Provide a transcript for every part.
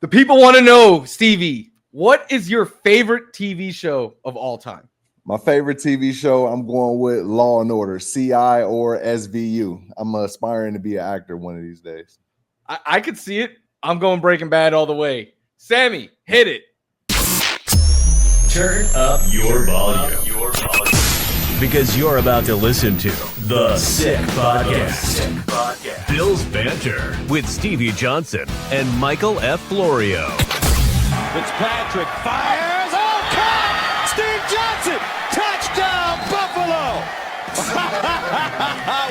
The people want to know, Stevie, what is your favorite TV show of all time? My favorite TV show, I'm going with Law and Order, CI or SVU. I'm aspiring to be an actor one of these days. I could see it. I'm going Breaking Bad all the way. Sammy, hit it. Turn up your volume. Because you're about to listen to The Sick Podcast. Bill's Banter with Stevie Johnson and Michael F. Florio. Fitzpatrick fires. Oh, caught! Steve Johnson! Touchdown, Buffalo!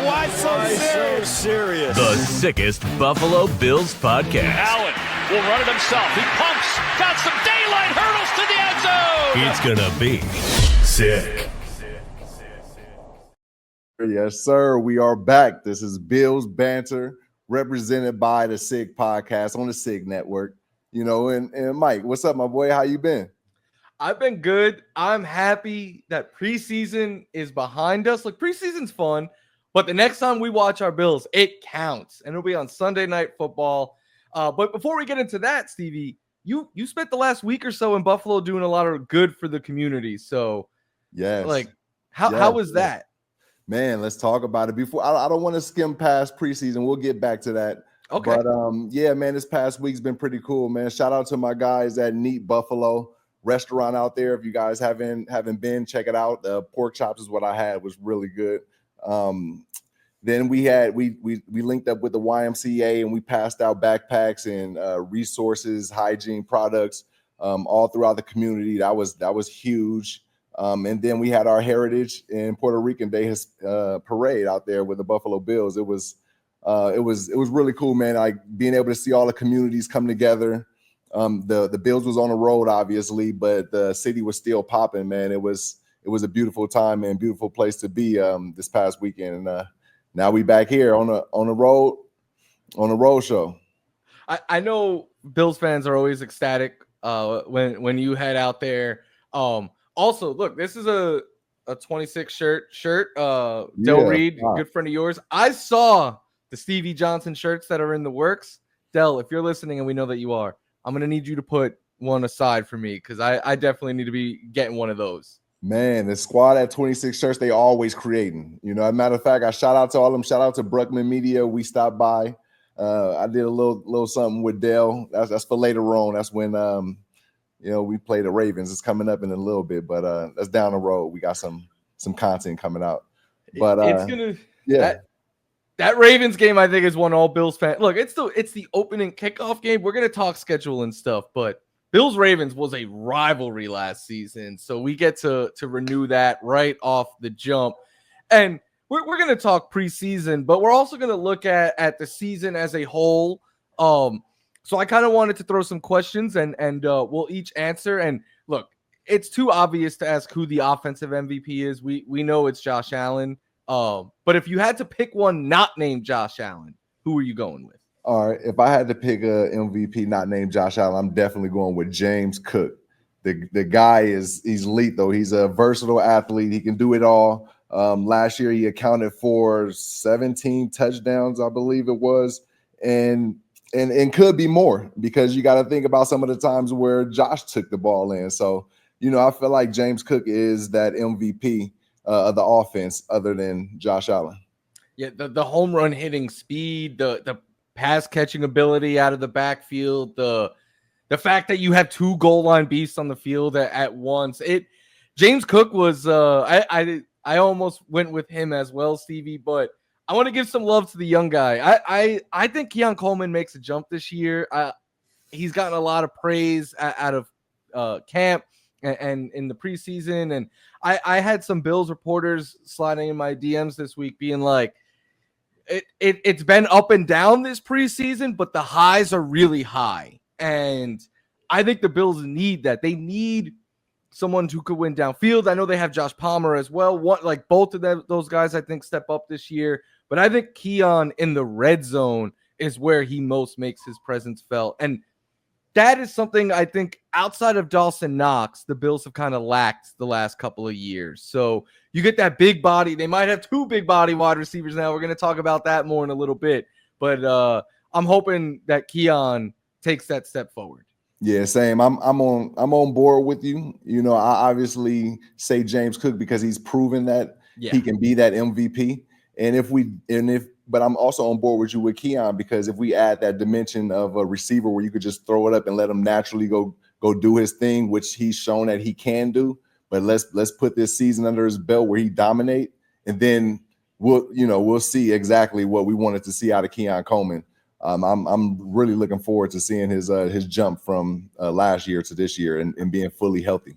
Why so serious? The sickest Buffalo Bills podcast. Allen will run it himself. He pumps. Got some daylight. Hurdles to the end zone. It's gonna be sick. Yes, sir. We are back. This is Bill's Banter, represented by the Sick Podcast on the Sick Network. You know, and Mike, what's up, my boy? How you been? I've been good. I'm happy that preseason is behind us. Like, preseason's fun, but the next time we watch our Bills, it counts, and it'll be on Sunday Night Football. But before we get into that, Stevie, you spent the last week or so in Buffalo doing a lot of good for the community. So, yes, like, how was that? Man, let's talk about it. Before I don't want to skim past preseason. We'll get back to that. Okay. But yeah, man, this past week's been pretty cool, man. Shout out to my guys at Neat Buffalo restaurant out there. If you guys haven't been, check it out. The pork chops is what I had, was really good. Then we linked up with the YMCA and we passed out backpacks and resources, hygiene products all throughout the community. That was huge. And then we had our Heritage and Puerto Rican Day parade out there with the Buffalo Bills. It was really cool, man. Like being able to see all the communities come together. The Bills was on the road, obviously, but the city was still popping, man. It was a beautiful time and beautiful place to be this past weekend. And now we back here on the road show. I know Bills fans are always ecstatic when you head out there. Also, look, this is a 26 shirt. Del Reed, good friend of yours. I saw the Stevie Johnson shirts that are in the works. Del, if you're listening, and we know that you are, I'm going to need you to put one aside for me because I definitely need to be getting one of those. Man, the squad at 26 shirts, they always creating. You know, as a matter of fact, I shout out to all of them. Shout out to Bruckman Media. We stopped by. I did a little something with Dell. That's for later on. That's when we play the Ravens. It's coming up in a little bit, but that's down the road. We got some content coming out. But that Ravens game, I think, is one all Bills fans. Look, it's the opening kickoff game. We're gonna talk schedule and stuff, but Bills Ravens was a rivalry last season, so we get to renew that right off the jump. And we're gonna talk preseason, but we're also gonna look at the season as a whole. So I kind of wanted to throw some questions and we'll each answer. And look, it's too obvious to ask who the offensive MVP is. We know it's Josh Allen. But if you had to pick one not named Josh Allen, who are you going with? All right, if I had to pick a MVP not named Josh Allen, I'm definitely going with James Cook. The guy he's lethal. He's a versatile athlete. He can do it all. Last year he accounted for 17 touchdowns, I believe it was, and could be more because you got to think about some of the times where Josh took the ball in. So, I feel like James Cook is that MVP of the offense other than Josh Allen. Yeah, the home run hitting speed, the pass catching ability out of the backfield, the fact that you have two goal line beasts on the field at once. James Cook was I almost went with him as well, Stevie, but I want to give some love to the young guy. I think Keon Coleman makes a jump this year. He's gotten a lot of praise out of camp and in the preseason. And I had some Bills reporters sliding in my DMs this week being like, it's been up and down this preseason, but the highs are really high. And I think the Bills need that. They need someone who could win downfield. I know they have Josh Palmer as well. Both of those guys, I think, step up this year. But I think Keon in the red zone is where he most makes his presence felt. And that is something I think outside of Dawson Knox, the Bills have kind of lacked the last couple of years. So you get that big body. They might have two big body wide receivers now. We're going to talk about that more in a little bit. But I'm hoping that Keon takes that step forward. Yeah, same. I'm on board with you. You know, I obviously say James Cook because he's proven that he can be that MVP. But I'm also on board with you with Keon, because if we add that dimension of a receiver where you could just throw it up and let him naturally go do his thing, which he's shown that he can do. But let's put this season under his belt where he dominate, and then we'll see exactly what we wanted to see out of Keon Coleman. I'm really looking forward to seeing his jump from last year to this year and being fully healthy.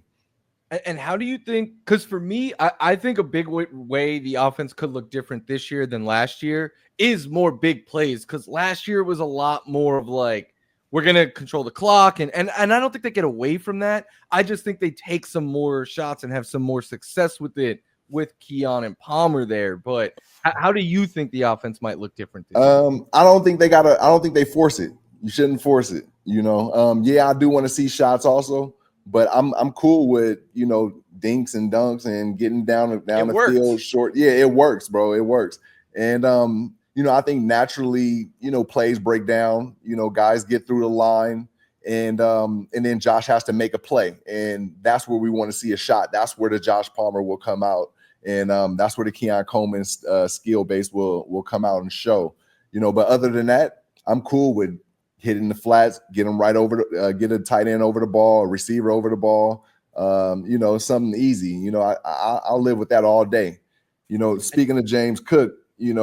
And how do you think, because for me, I think a big way the offense could look different this year than last year is more big plays, because last year was a lot more of like, we're going to control the clock. And I don't think they get away from that. I just think they take some more shots and have some more success with it with Keon and Palmer there. But how do you think the offense might look different this year? I don't think they force it. You shouldn't force it. Yeah, I do want to see shots also, but I'm cool with, dinks and dunks and getting down the field short. Yeah, it works, bro. It works. And I think naturally, plays break down, guys get through the line, and then Josh has to make a play. And that's where we want to see a shot. That's where the Josh Palmer will come out. And that's where the Keon Coleman skill base will come out and show. But other than that, I'm cool with hitting the flats, get them right over, get a tight end over the ball, a receiver over the ball. Something easy. I'll live with that all day. Speaking of James Cook, he had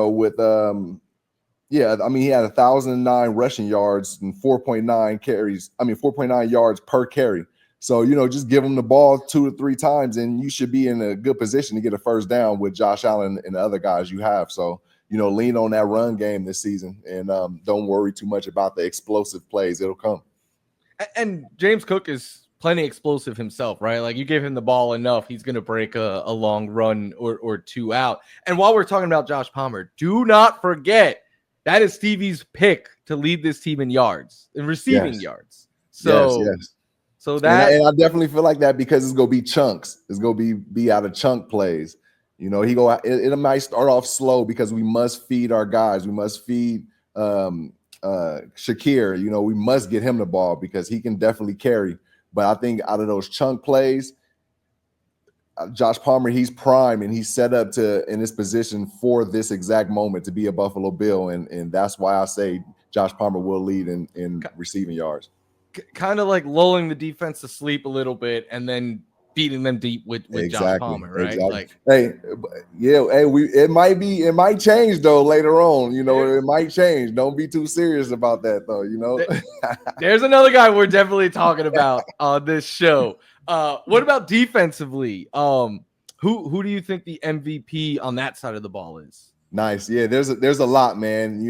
1,009 rushing yards and 4.9 yards per carry. So, just give him the ball 2 to 3 times and you should be in a good position to get a first down with Josh Allen and the other guys you have. So, lean on that run game this season, and don't worry too much about the explosive plays. It'll come. And James Cook is plenty explosive himself, right? Like, you give him the ball enough, he's going to break a long run or two out. And while we're talking about Josh Palmer, do not forget that is Stevie's pick to lead this team in yards, in receiving yards. So, yes. So that, and I definitely feel like that because it's gonna be chunks. It's gonna be out of chunk plays. It might start off slow because we must feed our guys. We must feed Shakir. We must get him the ball because he can definitely carry. But I think out of those chunk plays, Josh Palmer, he's prime and he's set up in this position for this exact moment to be a Buffalo Bill, and that's why I say Josh Palmer will lead in receiving yards. Kind of like lulling the defense to sleep a little bit and then beating them deep with Josh Palmer, right? Exactly. It might change though later on. It might change. Don't be too serious about that though. There's another guy we're definitely talking about on this show. What about defensively? Who do you think the MVP on that side of the ball is? Nice. Yeah, there's a lot, man,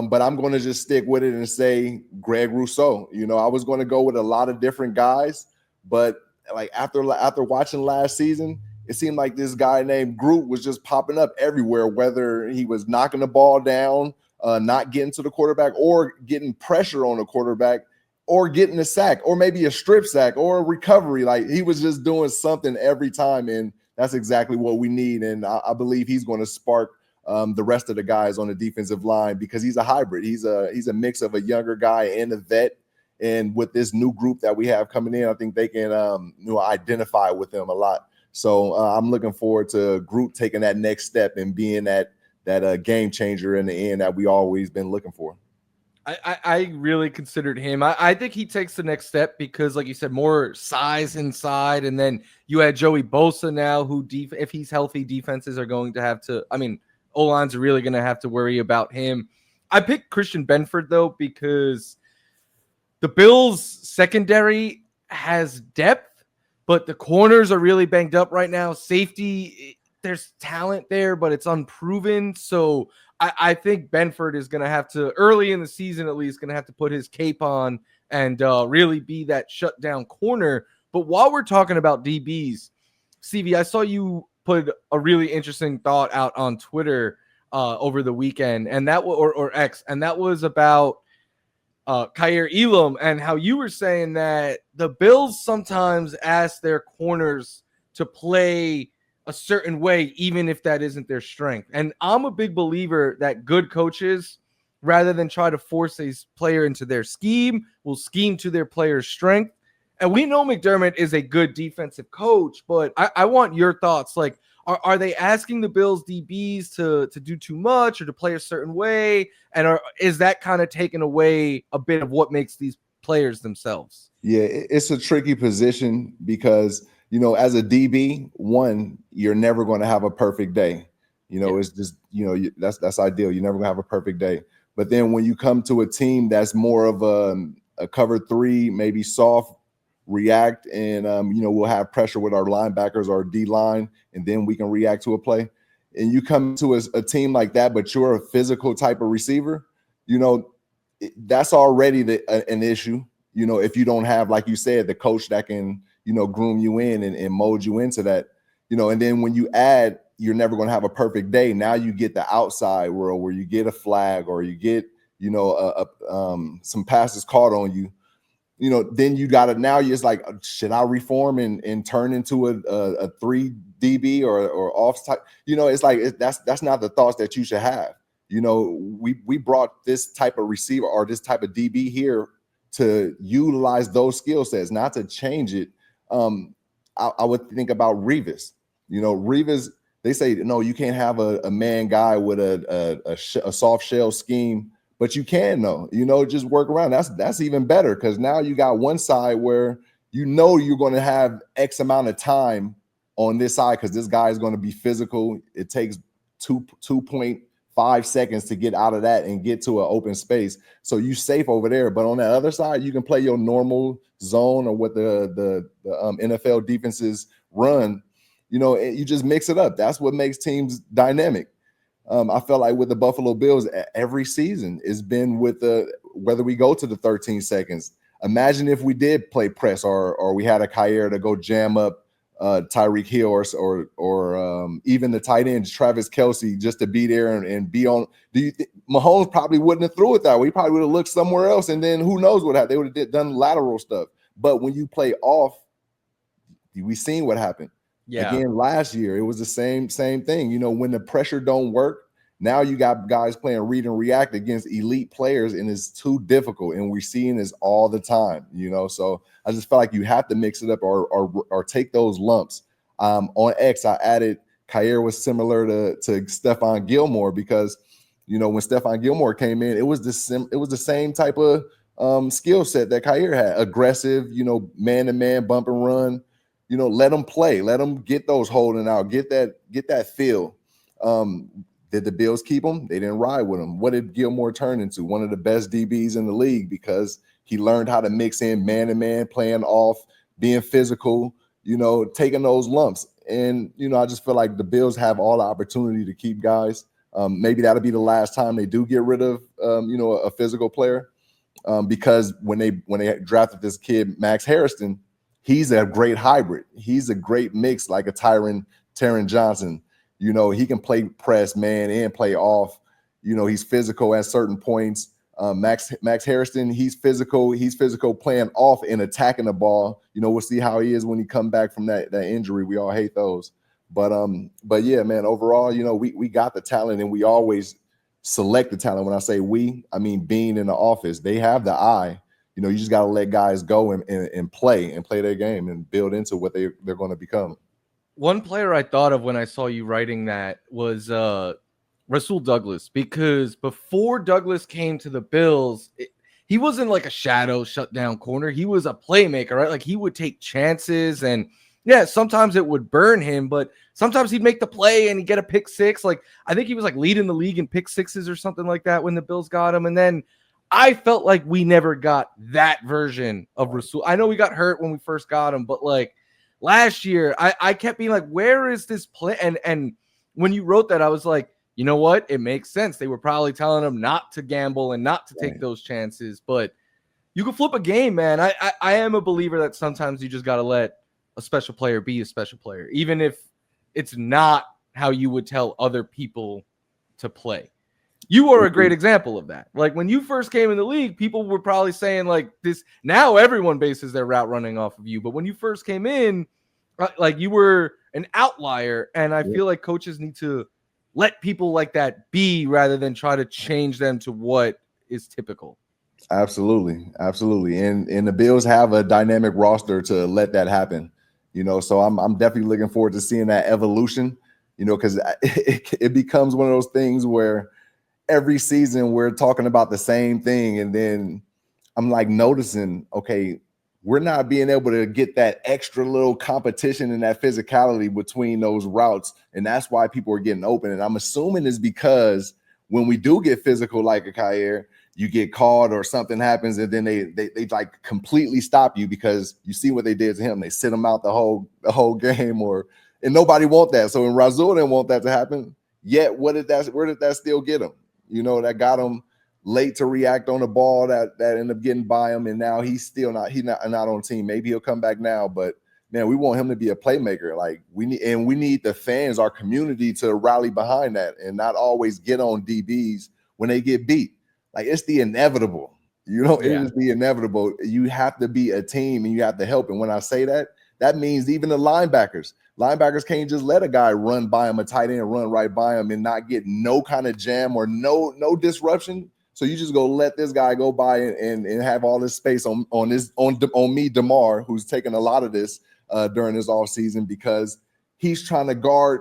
but I'm going to just stick with it and say Greg Rousseau. I was going to go with a lot of different guys, but like after watching last season, it seemed like this guy named Groot was just popping up everywhere, whether he was knocking the ball down, not getting to the quarterback, or getting pressure on the quarterback, or getting a sack, or maybe a strip sack, or a recovery. Like, he was just doing something every time, and that's exactly what we need. And I believe he's going to spark the rest of the guys on the defensive line because he's a hybrid. He's a mix of a younger guy and a vet. And with this new group that we have coming in, I think they can identify with him a lot. So I'm looking forward to Groot taking that next step and being that game changer in the end that we always been looking for. I really considered him. I think he takes the next step because, like you said, more size inside. And then you had Joey Bosa now, who if he's healthy, defenses are going to have to, O-lines are really going to have to worry about him. I picked Christian Benford, though, because the Bills' secondary has depth, but the corners are really banged up right now. Safety, there's talent there, but it's unproven. So I think Benford is going to have to, early in the season at least, going to have to put his cape on and really be that shutdown corner. But while we're talking about DBs, Stevie, I saw you put a really interesting thought out on Twitter over the weekend, and that or X, and that was about Kaiir Elam and how you were saying that the Bills sometimes ask their corners to play a certain way, even if that isn't their strength. And I'm a big believer that good coaches rather than try to force a player into their scheme, will scheme to their player's strength. And we know McDermott is a good defensive coach, but I want your thoughts. Like, are they asking the Bills DBs to do too much or to play a certain way? And is that kind of taking away a bit of what makes these players themselves? Yeah, it's a tricky position because, as a DB, one, you're never going to have a perfect day. It's just, that's ideal. You're never going to have a perfect day. But then when you come to a team that's more of a cover three, maybe soft react, and we'll have pressure with our linebackers or D line, and then we can react to a play. And you come to a team like that, but you're a physical type of receiver, that's already an issue. If you don't have, like you said, the coach that can, groom you in and mold you into that, and then when you add, you're never going to have a perfect day. Now you get the outside world where you get a flag or you get, some passes caught on you. Then you got to, now you're just like, should I reform and turn into a 3 DB or off type? It's like, that's not the thoughts that you should have. We brought this type of receiver or this type of DB here to utilize those skill sets, not to change it. I would think about Revis. Revis, they say, no, you can't have a man guy with a soft shell scheme. But you can, though, just work around. That's even better because now you got one side where you're going to have X amount of time on this side because this guy is going to be physical. It takes 2.5 seconds to get out of that and get to an open space. So you safe over there. But on the other side, you can play your normal zone or what the NFL defenses run. You just mix it up. That's what makes teams dynamic. I felt like with the Buffalo Bills, every season it's been with whether we go to the 13 seconds. Imagine if we did play press or we had a Kyer to go jam up Tyreek Hill or even the tight end Travis Kelce just to be there and be on. Do you think Mahomes probably wouldn't have threw it that way? He probably would have looked somewhere else, and then who knows what happened? They would have done lateral stuff. But when you play off, we seen what happened. Yeah. Again, last year, it was the same thing. When the pressure don't work, now you got guys playing read and react against elite players, and it's too difficult. And we're seeing this all the time, So I just felt like you have to mix it up or take those lumps. On X, I added Kyer was similar to Stephon Gilmore because, when Stephon Gilmore came in, it was the same type of skill set that Kyer had. Aggressive, man-to-man, bump and run. Let them play. Let them get those holding out. Get that feel. Did the Bills keep him? They didn't ride with him. What did Gilmore turn into? One of the best DBs in the league because he learned how to mix in man-to-man, playing off, being physical, taking those lumps. And, I just feel like the Bills have all the opportunity to keep guys. Maybe that'll be the last time they do get rid of, a physical player because when they drafted this kid, Max Harrison, he's a great hybrid. He's a great mix, like a Taron Johnson. He can play press, man, and play off. He's physical at certain points. Max Harrison, he's physical. He's physical playing off and attacking the ball. We'll see how he is when he come back from that injury. We all hate those. But yeah, man, overall, we got the talent, and we always select the talent. When I say we, I mean being in the office. They have the eye. You just got to let guys go and play their game and build into what they're going to become. One player I thought of when I saw you writing that was Rasul Douglas, because before Douglas came to the Bills, he wasn't like a shadow shutdown corner. He was a playmaker, right? Like he would take chances, and yeah, sometimes it would burn him, but sometimes he'd make the play and he'd get a pick six. Like I think he was like leading the league in pick sixes or something like that when the Bills got him. And then I felt like we never got that version of Rasul. I know we got hurt when we first got him, but like last year, I kept being like, where is this play? And when you wrote that, I was like, you know what? It makes sense. They were probably telling him not to gamble and not to take those chances, but you can flip a game, man. I am a believer that sometimes you just got to let a special player be a special player, even if it's not how you would tell other people to play. You are a great example of that. Like when you first came in the league, people were probably saying like this. Now everyone bases their route running off of you. But when you first came in, like you were an outlier. And I feel like coaches need to let people like that be rather than try to change them to what is typical. Absolutely. And the Bills have a dynamic roster to let that happen. So I'm definitely looking forward to seeing that evolution, because it becomes one of those things where every season we're talking about the same thing. And then I'm like noticing, okay, we're not being able to get that extra little competition and that physicality between those routes. And that's why people are getting open. And I'm assuming it's because when we do get physical, like a Kyer, you get caught or something happens, and then they like completely stop you because you see what they did to him. They sit him out the whole game, and nobody want that. So when Razul didn't want that to happen, yet where did that still get him? That got him late to react on the ball that ended up getting by him, and now he's not on the team. Maybe he'll come back now, but man, we want him to be a playmaker. Like we need the fans, our community, to rally behind that and not always get on DBs when they get beat. Like it's the inevitable, It is the inevitable. You have to be a team and you have to help. And when I say that, that means even the linebackers can't just let a guy run by him, a tight end run right by him and not get no kind of jam or no disruption. So you just go let this guy go by and have all this space on me, DeMar, who's taking a lot of this during this off season because he's trying to guard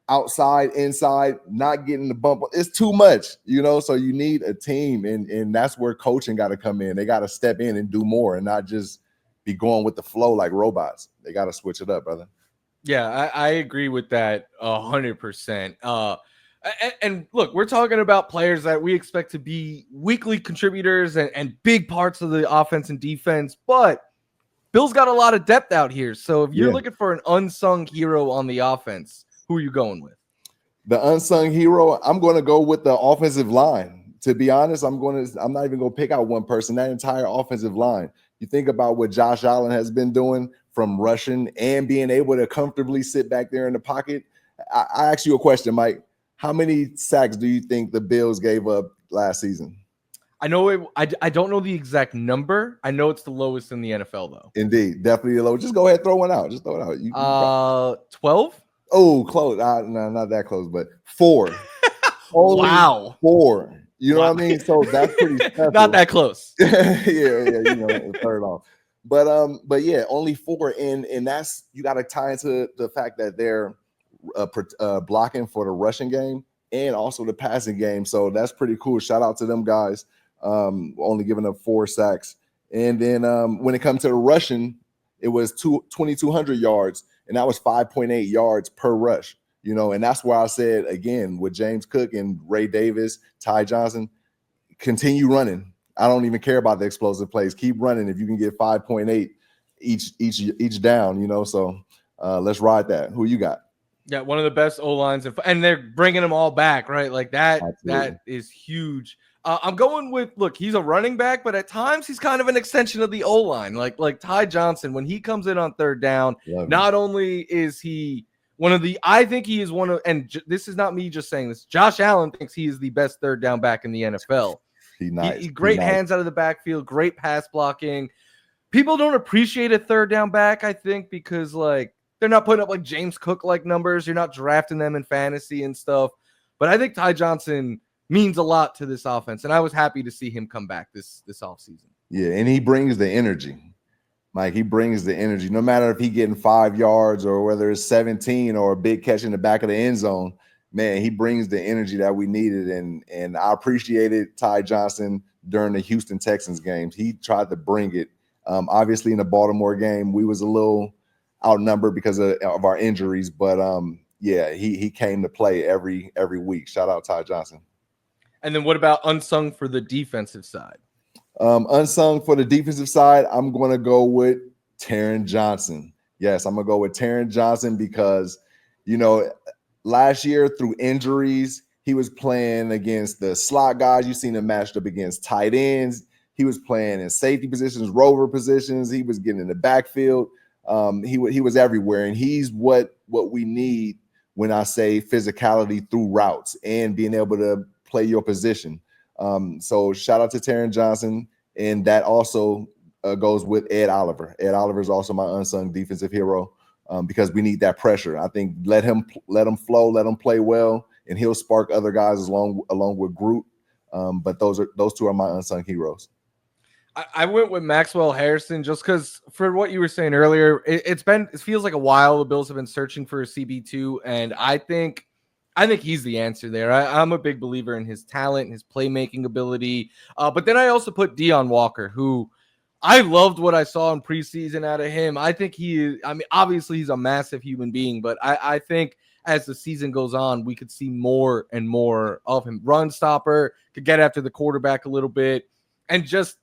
outside, inside, not getting the bump. It's too much, so you need a team. And that's where coaching got to come in. They got to step in and do more and not just be going with the flow like robots. They got to switch it up, brother. Yeah, I agree with that 100%. And look, we're talking about players that we expect to be weekly contributors and big parts of the offense and defense, but Bill's got a lot of depth out here. So if you're looking for an unsung hero on the offense, who are you going with? The unsung hero, I'm going to go with the offensive line. To be honest, I'm not even going to pick out one person. That entire offensive line. You think about what Josh Allen has been doing from rushing and being able to comfortably sit back there in the pocket. I ask you a question, Mike. How many sacks do you think the Bills gave up last season? I know I don't know the exact number. I know it's the lowest in the NFL, though. Indeed, definitely the lowest. Just go ahead and throw one out. Just throw it out. 12? Oh, close. No, not that close, but 4. Wow. 4. You know what I mean? So that's pretty special. Not that close. yeah, third off. But yeah, only 4, and that's you got to tie into the fact that they're blocking for the rushing game and also the passing game. So that's pretty cool. Shout out to them guys. Only giving up 4 sacks, and then when it comes to the rushing, it was 2,200 yards, and that was 5.8 yards per rush. And that's why I said again with James Cook and Ray Davis, Ty Johnson, continue running. I don't even care about the explosive plays. Keep running if you can get 5.8 each down. So let's ride that. Who you got? Yeah, one of the best O-lines, and they're bringing them all back, right? Like that. Absolutely. That is huge. I'm going with, look, he's a running back, but at times he's kind of an extension of the O-line. Like Ty Johnson, when he comes in on third down, not only is he I think he is one of, and this is not me just saying this, Josh Allen thinks he is the best third down back in the NFL. He great hands out of the backfield, great pass blocking. People don't appreciate a third down back, I think, because like they're not putting up like James Cook like numbers. You're not drafting them in fantasy and stuff. But I think Ty Johnson means a lot to this offense, and I was happy to see him come back this offseason. Yeah, and he brings the energy. Mike, he brings the energy. No matter if he getting 5 yards or whether it's 17 or a big catch in the back of the end zone, man, he brings the energy that we needed. And I appreciated Ty Johnson during the Houston Texans games. He tried to bring it. Obviously, in the Baltimore game, we was a little outnumbered because of our injuries. But, yeah, he came to play every week. Shout out Ty Johnson. And then what about unsung for the defensive side? Unsung for the defensive side, I'm going to go with Taron Johnson. Yes, I'm going to go with Taron Johnson because, last year through injuries, he was playing against the slot guys. You've seen him matched up against tight ends. He was playing in safety positions, rover positions. He was getting in the backfield. He was everywhere, and he's what we need when I say physicality through routes and being able to play your position. So shout out to Taron Johnson, and that also goes with Ed Oliver. Ed Oliver is also my unsung defensive hero because we need that pressure. I think let him flow, let him play well, and he'll spark other guys along with Groot. But those two are my unsung heroes. I went with Maxwell Harrison just because for what you were saying earlier, it feels like a while the Bills have been searching for a CB2, and I think he's the answer there. I'm a big believer in his talent, his playmaking ability. But then I also put Deion Walker, who I loved what I saw in preseason out of him. I think obviously he's a massive human being, but I think as the season goes on, we could see more and more of him. Run stopper, could get after the quarterback a little bit, and just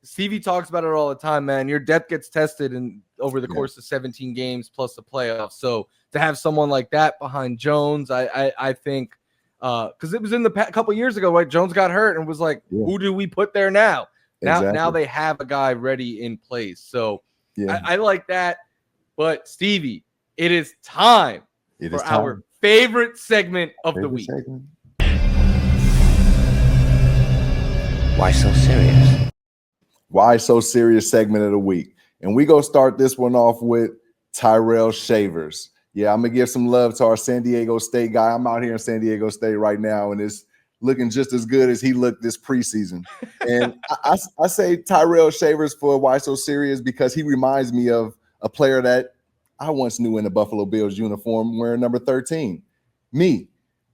Stevie talks about it all the time, man. Your depth gets tested over the course of 17 games plus the playoffs. So to have someone like that behind Jones, I think because it was in the couple years ago, right? Jones got hurt and was like, who do we put there now? Now they have a guy ready in place. So I like that. But Stevie, it is time for our favorite segment of the week. Why so serious? Why so serious segment of the week. And we go start this one off with Tyrell Shavers. Yeah, I'm going to give some love to our San Diego State guy. I'm out here in San Diego State right now, and it's looking just as good as he looked this preseason. And I say Tyrell Shavers for why so serious because he reminds me of a player that I once knew in the Buffalo Bills uniform wearing number 13. Me.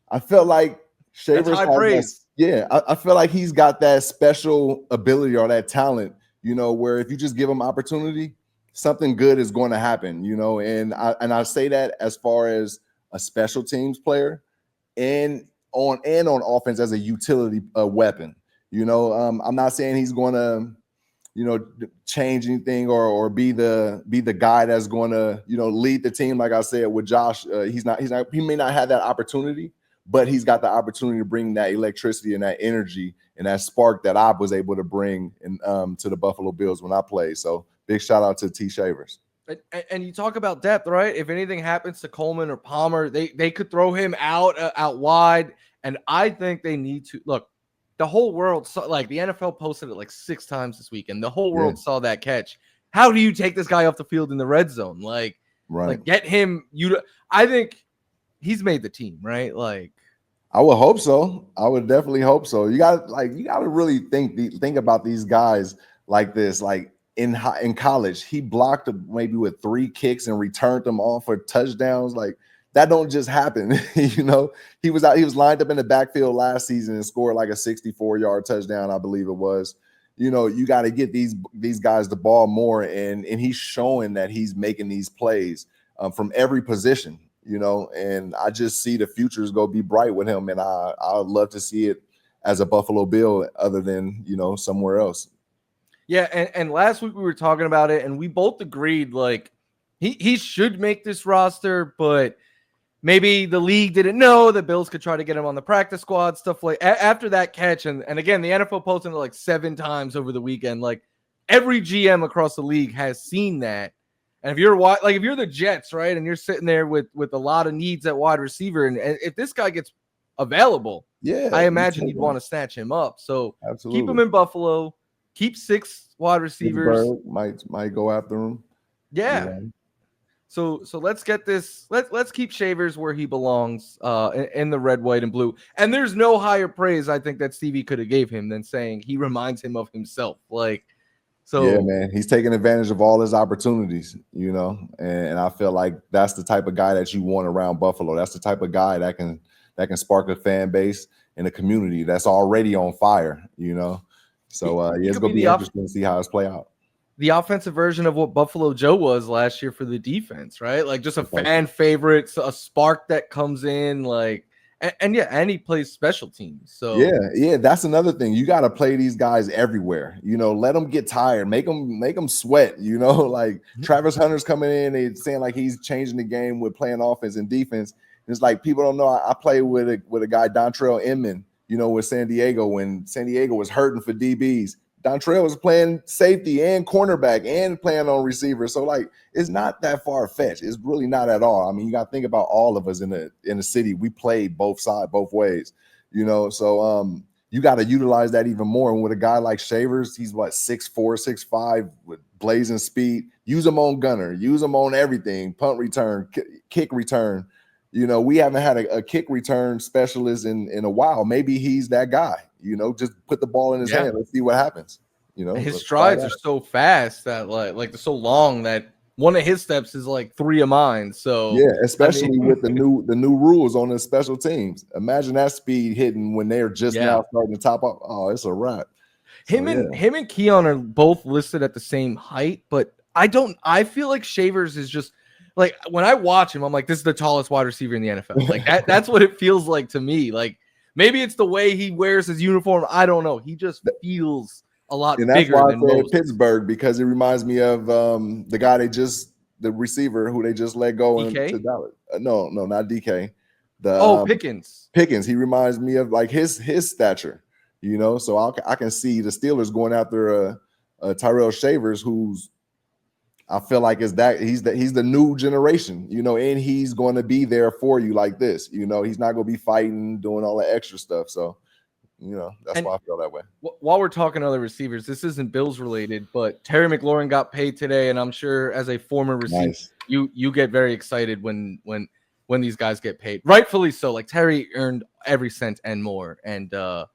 I felt like Shavers has praise. I feel like he's got that special ability or that talent, where if you just give him opportunity, something good is going to happen, and I say that as far as a special teams player and on offense as a utility weapon. I'm not saying he's going to, change anything or be the guy that's going to, lead the team. Like I said with Josh, he may not have that opportunity, but he's got the opportunity to bring that electricity and that energy and that spark that I was able to bring to the Buffalo Bills when I played. So big shout out to T. Shavers. And you talk about depth, right? If anything happens to Coleman or Palmer, they could throw him out wide. And I think they need to look. The whole world saw, like the NFL posted it like 6 times this weekend. The whole world saw that catch. How do you take this guy off the field in the red zone? Like get him. I think he's made the team, right? Like, I would hope so. I would definitely hope so. You got to really think about these guys like this. Like in college, he blocked maybe with 3 kicks and returned them all for touchdowns. Like that don't just happen. He was lined up in the backfield last season and scored like a 64-yard touchdown, I believe it was. You got to get these guys the ball more, and he's showing that he's making these plays from every position. And I just see the future is going to be bright with him. And I'd love to see it as a Buffalo Bill other than, somewhere else. Yeah. And last week we were talking about it and we both agreed, like he should make this roster, but maybe the league didn't know the Bills could try to get him on the practice squad, stuff like after that catch. And again, the NFL posted it like 7 times over the weekend. Like every GM across the league has seen that. And if you're the Jets, right, and you're sitting there with a lot of needs at wide receiver, and if this guy gets available, I imagine you'd want to snatch him up. So absolutely. Keep him in Buffalo. Keep 6 wide receivers. Might go after him. Yeah. So let's get this. Let's keep Shavers where he belongs, in the red, white, and blue. And there's no higher praise I think that Stevie could have gave him than saying he reminds him of himself. So yeah, man, he's taking advantage of all his opportunities, and I feel like that's the type of guy that you want around Buffalo. That's the type of guy that can spark a fan base and a community that's already on fire, So it's going to be interesting to see how it's play out. The offensive version of what Buffalo Joe was last year for the defense, right? Like just a fan favorite, a spark that comes in, like. And he plays special teams. So yeah, that's another thing. You got to play these guys everywhere. Let them get tired, make them sweat. Like Travis Hunter's coming in, they saying like he's changing the game with playing offense and defense. It's like people don't know. I played with a guy, Dontrell Inman, with San Diego when San Diego was hurting for DBs. Dontrell was playing safety and cornerback and playing on receiver. So like it's not that far fetched. It's really not at all. I mean, you got to think about all of us in the city. We played both sides, both ways, So you got to utilize that even more. And with a guy like Shavers, he's 6'4", 6'5", with blazing speed. Use him on gunner. Use him on everything. Punt return, kick return. we haven't had a kick return specialist in a while. Maybe he's that guy. Just put the ball in his hand. Let's see what happens. His strides are so fast that like they're so long that one of his steps is like 3 of mine. So yeah, especially with the new rules on the special teams. Imagine that speed hitting when they're just now starting to top up. Oh, it's a wrap. Him and Keon are both listed at the same height, but I feel like Shavers is just like, when I watch him, I'm like, this is the tallest wide receiver in the NFL. Like that's what it feels like to me. Like maybe it's the way he wears his uniform. I don't know. He just feels a lot bigger. And that's why I said Pittsburgh, because it reminds me of the guy the receiver who they just let go into Dallas. No, not DK. Pickens. Pickens. He reminds me of like his stature. So I can see the Steelers going after Tyrell Shavers, who's, I feel like he's the new generation, and he's going to be there for you like this. He's not going to be fighting, doing all the extra stuff. So, that's why I feel that way. While we're talking other receivers, this isn't Bills related, but Terry McLaurin got paid today, and I'm sure as a former receiver, you get very excited when these guys get paid, rightfully so. Like Terry earned every cent and more, and the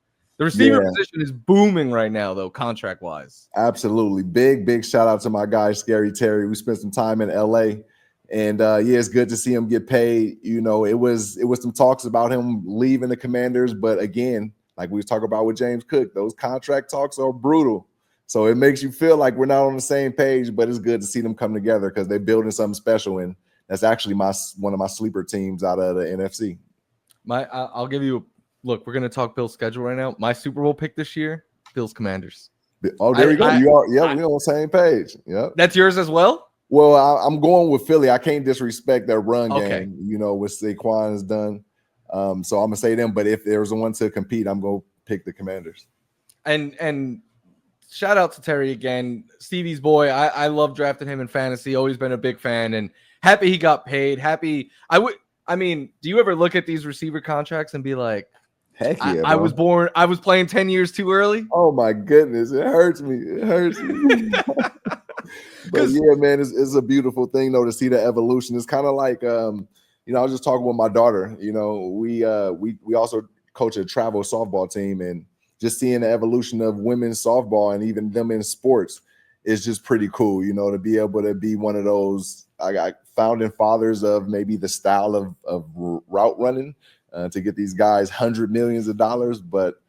receiver position is booming right now, though, contract-wise. Absolutely. Big shout out to my guy, Scary Terry. We spent some time in LA, and it's good to see him get paid. It was some talks about him leaving the Commanders, but again, like we was talking about with James Cook, those contract talks are brutal. So it makes you feel like we're not on the same page, but it's good to see them come together because they're building something special, and that's actually one of my sleeper teams out of the NFC. I'll give you look, we're going to talk Bills schedule right now. My Super Bowl pick this year, Bills Commanders. Oh, there you go. We're on the same page. Yep. That's yours as well? Well, I'm going with Philly. I can't disrespect their run game, what Saquon has done. So I'm going to say them. But if there's one to compete, I'm going to pick the Commanders. And shout out to Terry again. Stevie's boy. I love drafting him in fantasy. Always been a big fan. And happy he got paid. Do you ever look at these receiver contracts and be like, heck yeah, I was playing 10 years too early? Oh, my goodness. It hurts me. But, yeah, man, it's a beautiful thing, though, to see the evolution. It's kind of like, I was just talking with my daughter. We also coach a travel softball team, and just seeing the evolution of women's softball and even them in sports is just pretty cool, to be able to be one of those founding fathers of maybe the style of route running to get these guys hundreds of millions of dollars. But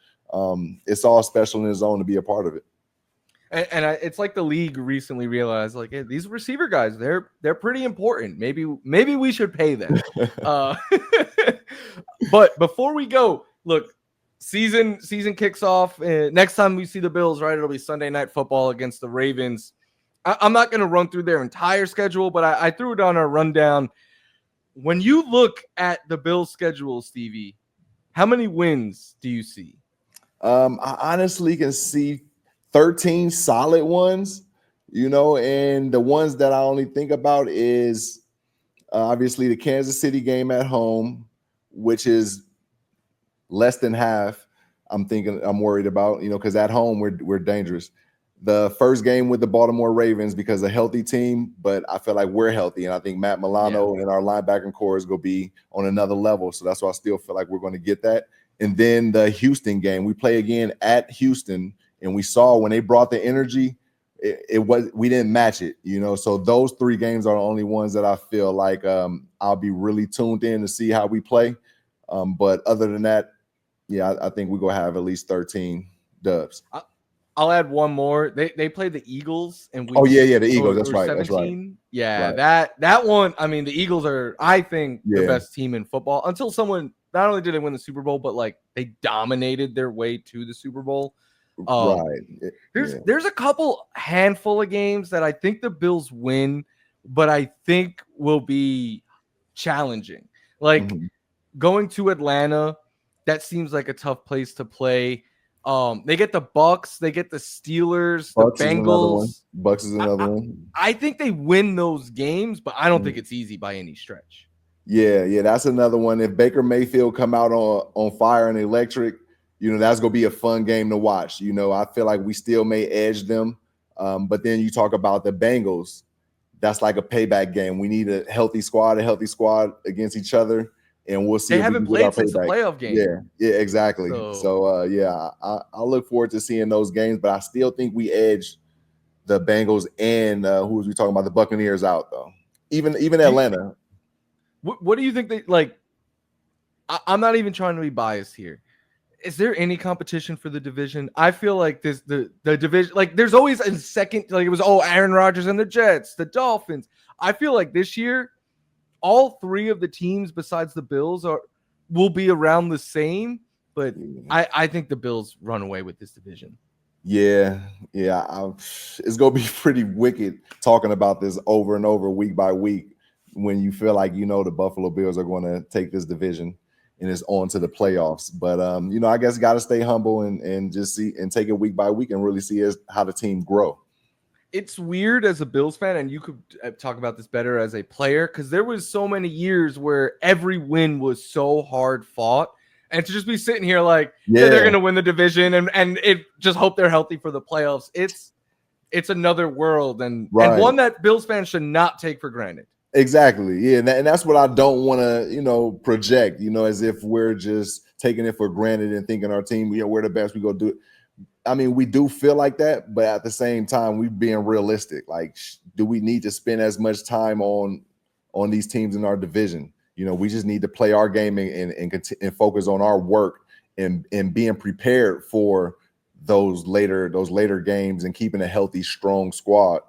it's all special in its own to be a part of it. And it's like the league recently realized, like, hey, these receiver guys, they're pretty important. Maybe we should pay them. But before we go, look, season kicks off. Next time we see the Bills, right, it'll be Sunday Night Football against the Ravens. I'm not going to run through their entire schedule, but I threw it on a rundown. When you look at the Bills' schedule, Stevie, how many wins do you see? I honestly can see 13 solid ones, and the ones that I only think about is obviously the Kansas City game at home, which is less than half. I'm worried about, because at home we're dangerous. The first game with the Baltimore Ravens, because a healthy team, but I feel like we're healthy, and I think Matt Milano and our linebacking core is going to be on another level. So that's why I still feel like we're going to get that. And then the Houston game, we play again at Houston. And we saw when they brought the energy, we didn't match it, So those 3 games are the only ones that I feel like I'll be really tuned in to see how we play. But other than that, I think we're going to have at least 13 dubs. I'll add one more. They played the Eagles, and the Eagles. That's right. 17. That's right. Yeah, right. That one. I mean, the Eagles are, I think, the best team in football. Until someone, not only did they win the Super Bowl, but like they dominated their way to the Super Bowl. Right. There's a handful of games that I think the Bills win, but I think will be challenging. Like going to Atlanta, that seems like a tough place to play. They get the Bucks, they get the Steelers, the Bengals. Bucks is another one. I think they win those games, but I don't think it's easy by any stretch. Yeah, that's another one. If Baker Mayfield come out on fire and electric, that's going to be a fun game to watch. I feel like we still may edge them. But then you talk about the Bengals. That's like a payback game. We need a healthy squad against each other. and we'll see They if we haven't can get our played since the payback. playoff game. Yeah, exactly. So I look forward to seeing those games, but I still think we edge the Bengals and who was we talking about? The Buccaneers out though. Even Atlanta. What do you think they like? I'm not even trying to be biased here. Is there any competition for the division? I feel like the division, like there's always a second, like it was Aaron Rodgers and the Jets, the Dolphins. I feel like this year, all three of the teams besides the Bills will be around the same, but I think the Bills run away with this division. Yeah. It's gonna be pretty wicked talking about this over and over week by week when you feel like the Buffalo Bills are going to take this division and it's on to the playoffs. But I guess got to stay humble and just see and take it week by week and really see how the team grow. It's weird as a Bills fan, and you could talk about this better as a player, because there was so many years where every win was so hard fought, and to just be sitting here like they're going to win the division and it just hope they're healthy for the playoffs. It's another world and one that Bills fans should not take for granted. Exactly. Yeah. And that's what I don't want to, project, as if we're just taking it for granted and thinking our team, we're the best, we go do it. I mean, we do feel like that, but at the same time, we're being realistic. Like, do we need to spend as much time on these teams in our division? We just need to play our game and focus on our work and being prepared for those later games and keeping a healthy, strong squad.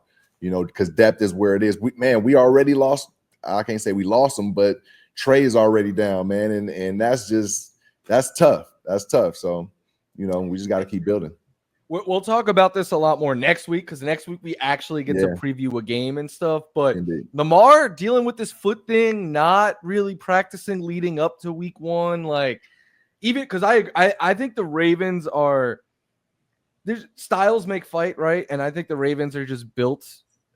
Because depth is where it is. We already lost. I can't say we lost them, but Trey is already down, man, and that's tough. That's tough. So, we just got to keep building. We'll talk about this a lot more next week, because next week we actually get to preview a game and stuff. But Indeed. Lamar dealing with this foot thing, not really practicing leading up to week 1, like even because I think the Ravens are. There's styles make fight, right? And I think the Ravens are just built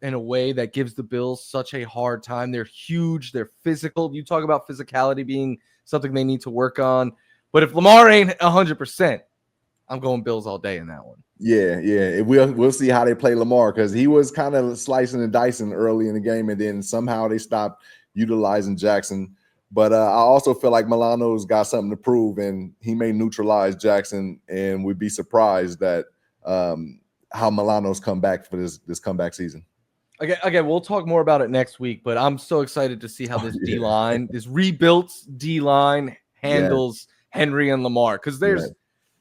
in a way that gives the Bills such a hard time. They're huge. They're physical. You talk about physicality being something they need to work on. But if Lamar ain't 100%, I'm going Bills all day in that one. Yeah. We'll see how they play Lamar, because he was kind of slicing and dicing early in the game, and then somehow they stopped utilizing Jackson. But I also feel like Milano's got something to prove, and he may neutralize Jackson, and we'd be surprised that how Milano's come back for this comeback season. Again, we'll talk more about it next week, but I'm so excited to see how this D-line, this rebuilt D-line handles Henry and Lamar, because there's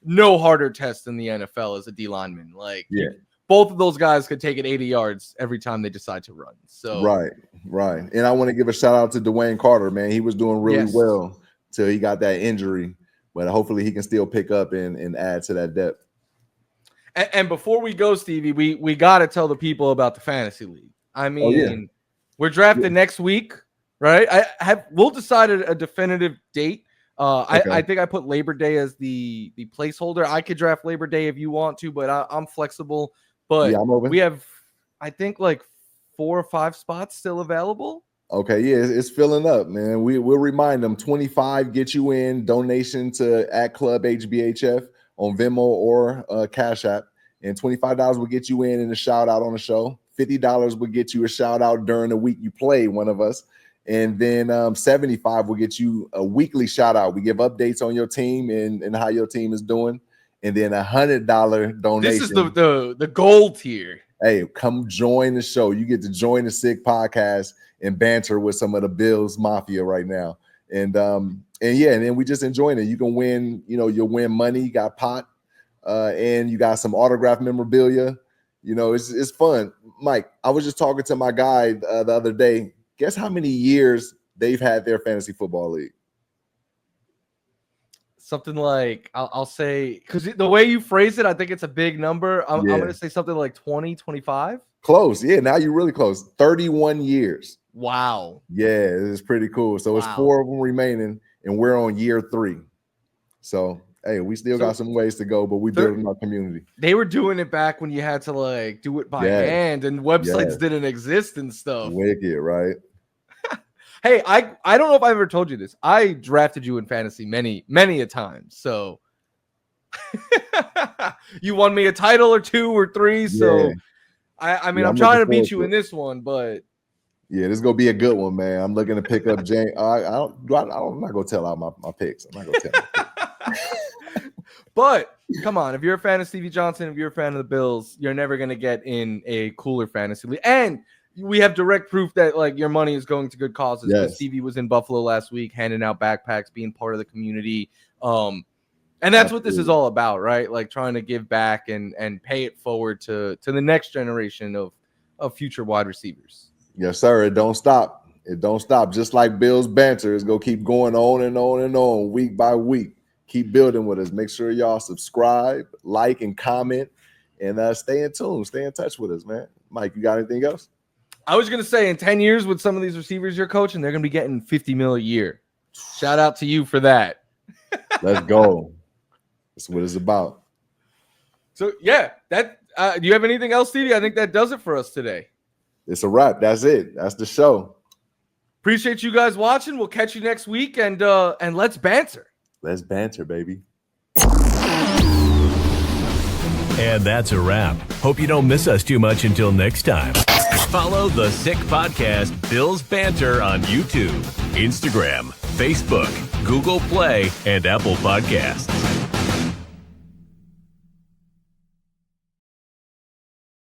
no harder test in the NFL as a D-lineman. Like, both of those guys could take it 80 yards every time they decide to run. So Right. And I want to give a shout out to Dwayne Carter, man. He was doing really well till he got that injury, but hopefully he can still pick up and add to that depth. And before we go, Stevie, we got to tell the people about the fantasy league. I mean, we're drafting next week, right? We'll decide a definitive date. I think I put Labor Day as the placeholder. I could draft Labor Day if you want to, but I'm flexible. But we have, I think, like 4 or 5 spots still available. Okay, it's filling up, man. We'll remind them 25 get you in, donation to @ClubHBHF on Venmo or Cash App, and $25 will get you in a shout out on the show. $50 will get you a shout out during the week you play one of us, and then $75 will get you a weekly shout out. We give updates on your team and how your team is doing, and then $100 donation. This is the gold tier. Hey, come join the show. You get to join the Sick Podcast and banter with some of the Bills Mafia right now. And then we just enjoying it. You can win, you'll win money, you got pot, and you got some autographed memorabilia. It's fun. Mike, I was just talking to my guy the other day. Guess how many years they've had their fantasy football league? Something like, I'll say, because the way you phrase it, I think it's a big number. I'm going to say something like 20, 25. Close. Yeah, now you're really close. 31 years. Wow. Yeah, it's pretty cool. So it's 4 of them remaining, and we're on year 3. So, hey, we still got some ways to go, but we're building our community. They were doing it back when you had to, like, do it by hand, and websites didn't exist and stuff. Wicked, right? Hey, I don't know if I ever told you this. I drafted you in fantasy many, many a time. So you won me a title or 2 or 3. So I mean, I'm trying to beat you in this one, but Yeah, this is gonna be a good one, man. I'm looking to pick up James. I'm not gonna tell out my picks. I'm not gonna tell. But come on, if you're a fan of Stevie Johnson, if you're a fan of the Bills, you're never gonna get in a cooler fantasy league. And we have direct proof that like your money is going to good causes. Yes. Stevie was in Buffalo last week, handing out backpacks, being part of the community. And that's what this is all about, right? Like trying to give back and pay it forward to the next generation of future wide receivers. Yes, sir. It don't stop. It don't stop. Just like Bill's banter, it's gonna keep going on and on and on, week by week. Keep building with us. Make sure y'all subscribe, like, and comment, and stay in tune. Stay in touch with us, man. Mike, you got anything else? I was gonna say in 10 years with some of these receivers you're coaching, they're gonna be getting $50 million a year. Shout out to you for that. Let's go. That's what it's about. So yeah, that do you have anything else, Stevie? I think that does it for us today. It's a wrap. That's it. That's the show. Appreciate you guys watching. We'll catch you next week, and let's banter. Let's banter, baby. And that's a wrap. Hope you don't miss us too much until next time. Follow the Sick Podcast Bills Banter on YouTube, Instagram, Facebook, Google Play, and Apple Podcasts.